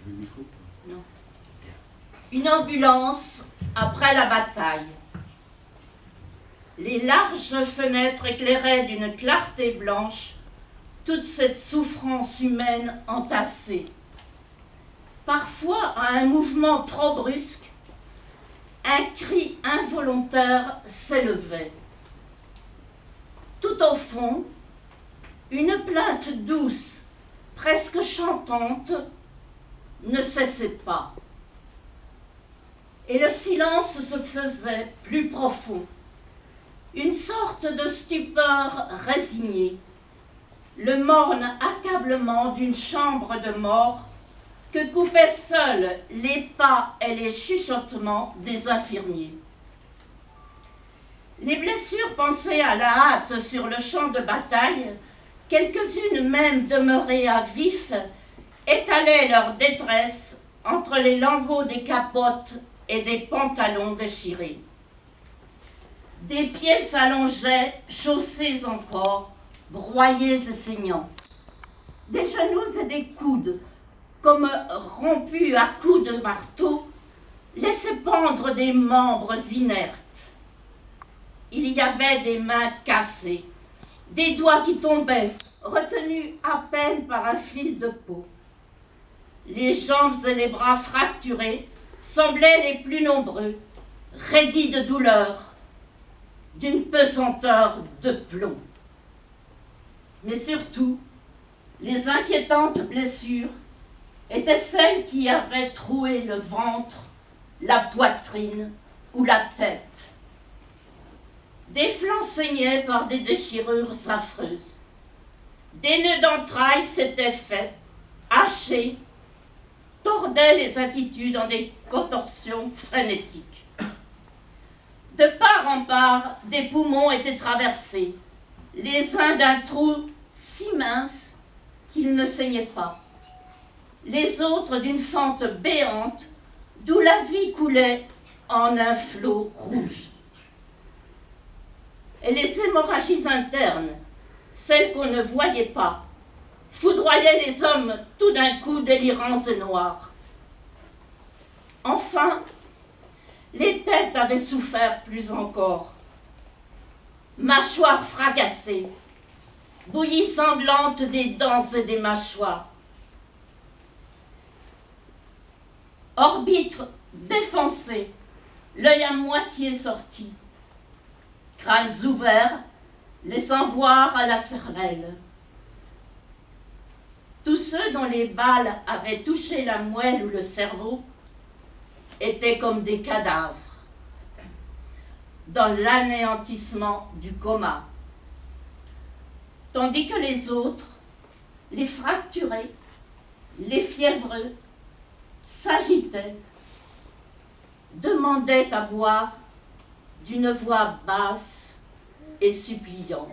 Non. Une ambulance après la bataille. Les larges fenêtres éclairaient d'une clarté blanche toute cette souffrance humaine entassée. Parfois, à un mouvement trop brusque, un cri involontaire s'élevait. Tout au fond, une plainte douce, presque chantante, ne cessait pas. Et le silence se faisait plus profond. Une sorte de stupeur résignée, le morne accablement d'une chambre de mort que coupaient seuls les pas et les chuchotements des infirmiers. Les blessures pansées à la hâte sur le champ de bataille, quelques-unes même demeurées à vif, étalaient leur détresse entre les lambeaux des capotes et des pantalons déchirés. Des pieds s'allongeaient, chaussés encore, broyés et saignants. Des genoux et des coudes, comme rompus à coups de marteau, laissaient pendre des membres inertes. Il y avait des mains cassées, des doigts qui tombaient, retenus à peine par un fil de peau. Les jambes et les bras fracturés semblaient les plus nombreux, raidis de douleur, d'une pesanteur de plomb. Mais surtout, les inquiétantes blessures étaient celles qui avaient troué le ventre, la poitrine ou la tête. Des flancs saignaient par des déchirures affreuses. Des nœuds d'entrailles s'étaient faits, hachés, tordaient les attitudes en des contorsions frénétiques. De part en part, des poumons étaient traversés, les uns d'un trou si mince qu'ils ne saignaient pas, les autres d'une fente béante d'où la vie coulait en un flot rouge. Et les hémorragies internes, celles qu'on ne voyait pas, foudroyaient les hommes tout d'un coup délirants et noirs. Enfin, les têtes avaient souffert plus encore. Mâchoires fracassées, bouillies sanglantes des dents et des mâchoires. Orbites défoncées, l'œil à moitié sorti. Crânes ouverts, laissant voir à la cervelle. Tous ceux dont les balles avaient touché la moelle ou le cerveau étaient comme des cadavres, dans l'anéantissement du coma, tandis que les autres, les fracturés, les fiévreux, s'agitaient, demandaient à boire d'une voix basse et suppliante.